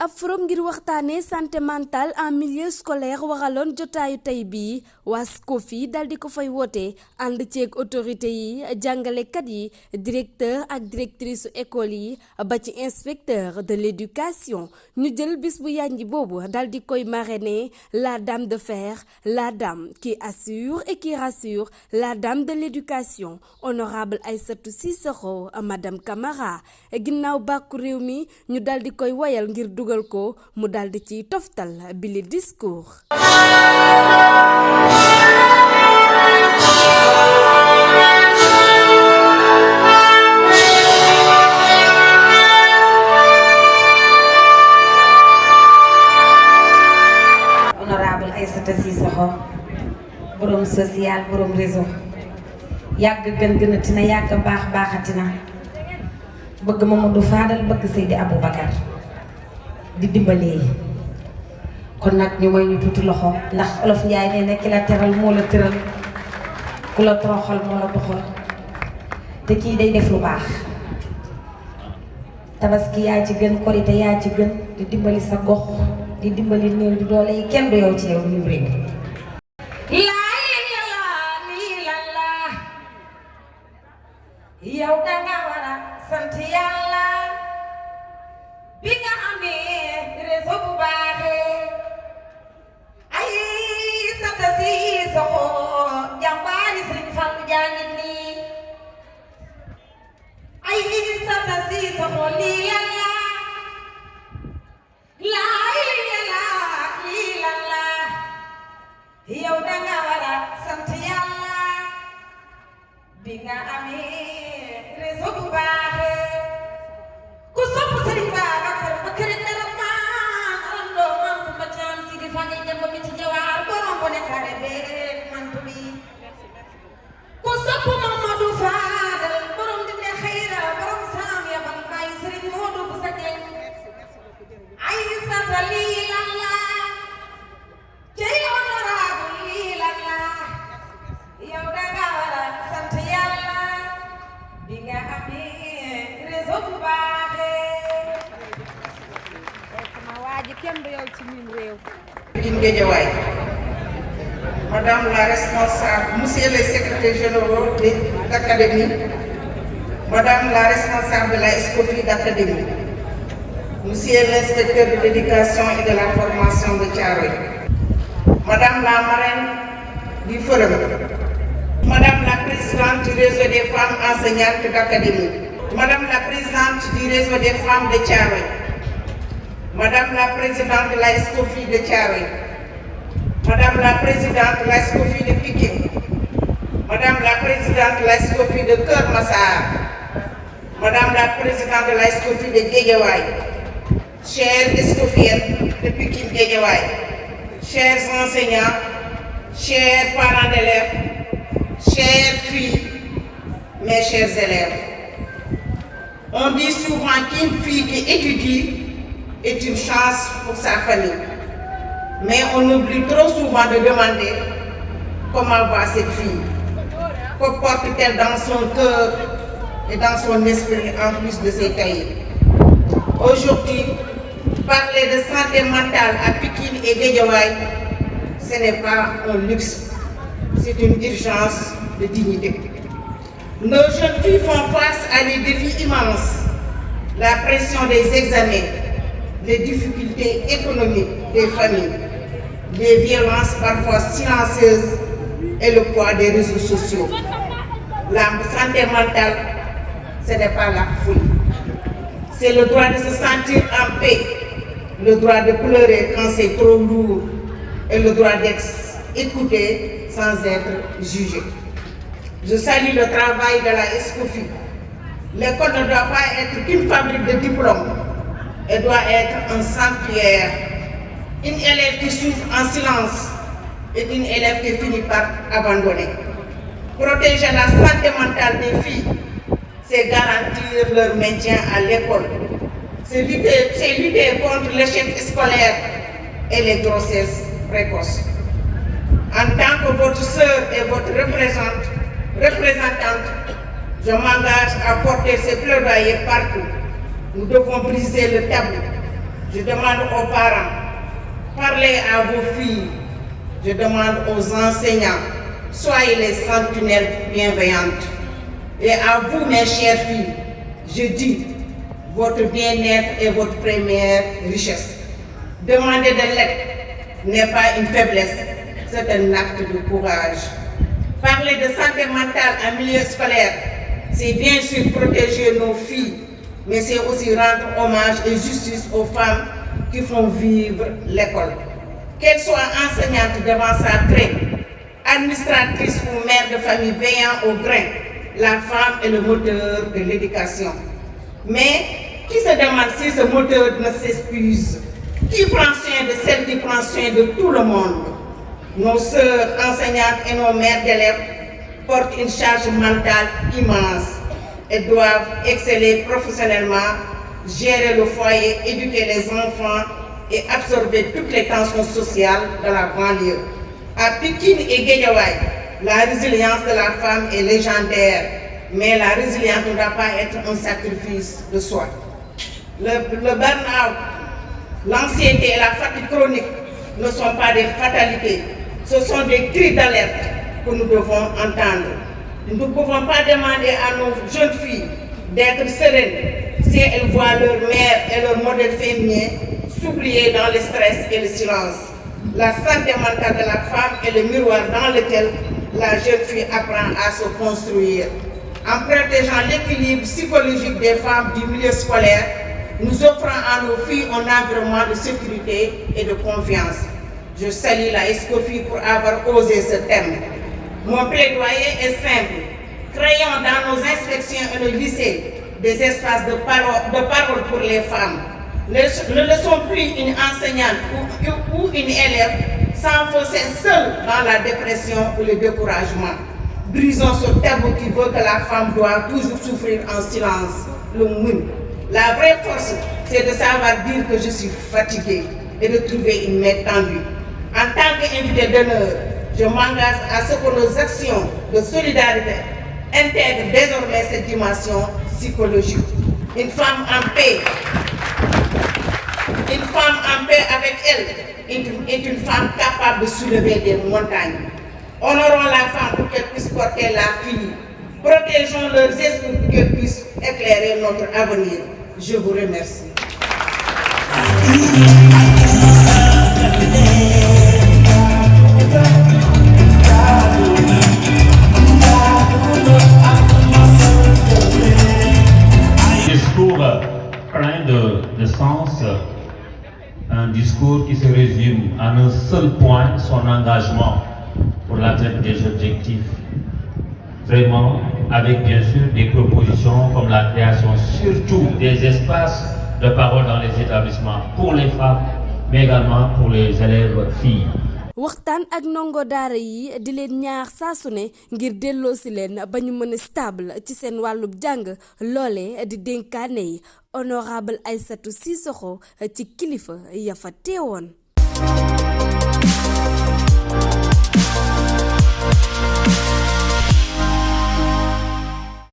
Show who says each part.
Speaker 1: ab forum ngir waxtaanee santé mentale en milieu scolaire waraloon jotaayu tey bii waa SCOFI dal di ko fay woote ànd ceeg autorité yi jàngalekat yi directeur ak directrice école yi ba ci inspecteur de l'éducation ñu jël bis bu yànji boobu dal di koy marrainer la dame de fer, la dame qui assure et qui rassure, la dame de l'éducation honorable Aïssatou Cissokho madame Camara ginnaaw bàkku réew mi ñu dal di koy woyal ngir dugal ko mu daldi ci toftal bi li discours.
Speaker 2: Honorable Aïssatou Cissokho borom social borom réseau yàgg gën-gënatina yàgg baaxatina bëgg Mamadou Fadal bëgg Seydi Aboubacar di dimbalee kon nag ñu may ñu tuuti loxo ndax olof Njaay nee na ki la teral moo la tëral ku la toroxal moo la doxal te kii day def lu baax tabaski yaa ci gën korite yaa ci gën di dimbali sa gox di dimbali néew di doole yi kenn du yow ci yow ñu réew yow danga war a sant yàlla bi nga amee réseau bu baaxee Aïssatou Cissokho jàmbaari Sëriñ Fallu jàngit nii Aïssatou Cissokho lii yàlla lii yàlla yow danga war a sant yàlla bi nga amee réseau bu baaxee ku sopp Sëriñ Babacar ba kër dara maan randoo man bu ma caam si di fangay dem ba mi ci jawaar borom bo ne kare beeg mantu bi ku sopp Mamadou Fadal borom di ne xayra borom saam yabal bàyyi Sëriñ Modou bu sa jeng Aïssatou lii lan la cey honorable lii lan la yow danga war a sant yàlla bi nga amee réseau bu baaxee sama waa ji kenn du yow ci mim réew
Speaker 3: Guédiawaye madame la responsable monsieur le secrétaire général de l'académie madame la responsable de la SCOFI d'académie monsieur l'inspecteur de l'éducation et de la formation de Thiaroye madame la marraine du forum madame la présidente du réseau des femmes enseignantes d'académie, madame la présidente du réseau des femmes de Thiaroye, madame la présidente de la SCOFI de Thiaroye, madame la présidente de la SCOFI de Pikine, madame la présidente de la SCOFI de Keur Massar, madame la présidente de la SCOFI de Guédiawaye, chères SCOFiennes de Pikine Guédiawaye, chers enseignants, chers parents d'élèves, chères filles, mes chers élèves, on dit souvent qu'une fille qui étudie est une chance pour sa famille. Mais on oublie trop souvent de demander comment va cette fille. Que porte-t-elle dans son cœur et dans son esprit en plus de ses cahiers. Aujourd'hui, parler de santé mentale à Pikine et Guédiawaye, ce n'est pas un luxe. C'est une urgence de dignité. Nos jeunes filles font face à des défis immenses. La pression des examens, les difficultés économiques des familles, les violences parfois silencieuses et le poids des réseaux sociaux. La santé mentale, ce n'est pas la folie. C'est le droit de se sentir en paix, le droit de pleurer quand c'est trop lourd et le droit d'être écouté sans être jugé. Je salue le travail de la SCOFI. L'école ne doit pas être qu'une fabrique de diplômes, elle doit être un sanctuaire. Une élève qui souffre en silence est une élève qui finit par abandonner. Protéger la santé mentale des filles, c'est garantir leur maintien à l'école. C'est lutter contre l'échec scolaire et les grossesses précoces. En tant que votre sœur et votre représentante, je m'engage à porter ces plaidoyers partout. Nous devons briser le tabou. Je demande aux parents, parlez à vos filles. Je demande aux enseignants, soyez les sentinelles bienveillantes. Et à vous, mes chères filles, je dis, votre bien-être est votre première richesse. Demander de l'aide n'est pas une faiblesse, c'est un acte de courage. Parler de santé mentale en milieu scolaire, c'est bien sûr protéger nos filles, mais c'est aussi rendre hommage et justice aux femmes qui font vivre l'école. Qu'elles soient enseignantes devant sa craie, administratrices ou mères de famille veillant au grain, la femme est le moteur de l'éducation. Mais qui se demande si ce moteur ne s'épuise? Qui prend soin de celle qui prend soin de tout le monde? Nos sœurs enseignantes et nos mères d'élèves portent une charge mentale immense. Elles doivent exceller professionnellement, gérer le foyer, éduquer les enfants et absorber toutes les tensions sociales de la banlieue. À Pikine et Guédiawaye, la résilience de la femme est légendaire, mais la résilience ne doit pas être un sacrifice de soi. Le burn-out, l'anxiété et la fatigue chronique ne sont pas des fatalités, ce sont des cris d'alerte que nous devons entendre. Nous ne pouvons pas demander à nos jeunes filles d'être sereines si elles voient leur mère et leur modèle féminin s'oublier dans le stress et le silence. La santé mentale de la femme est le miroir dans lequel la jeune fille apprend à se construire. En protégeant l'équilibre psychologique des femmes du milieu scolaire, nous offrons à nos filles un environnement de sécurité et de confiance. Je salue la SCOFI pour avoir osé ce thème. Mon plaidoyer est simple. Créons dans nos inspections et nos lycées des espaces de parole pour les femmes. Ne laissons plus une enseignante ou une élève s'enfoncer seule dans la dépression ou le découragement. Brisons ce tabou qui veut que la femme doit toujours souffrir en silence, le mouille. La vraie force, c'est de savoir dire que je suis fatiguée et de trouver une main tendue. En tant qu'invité d'honneur, je m'engage à ce que nos actions de solidarité intègrent désormais cette dimension psychologique. Une femme en paix avec elle est une femme capable de soulever des montagnes. Honorons la femme pour qu'elle puisse porter la fille. Protégeons leurs esprits pour qu'elles puissent éclairer notre avenir. Je vous remercie.
Speaker 4: Discours plein de sens, un discours qui se résume en un seul point, son engagement pour l'atteinte des objectifs. Vraiment, avec bien sûr des propositions comme la création surtout des espaces de parole dans les établissements pour les femmes, mais également pour les élèves filles.
Speaker 1: waxtaan ak ndongo daara yi di leen ñaax saa su ne ngir delloosi leen ba ñu mën a stable ci seen wàllub jàng loole di dénkaane yi honorable Aïssatou Cissokho ci kilifa ya fa teewoon.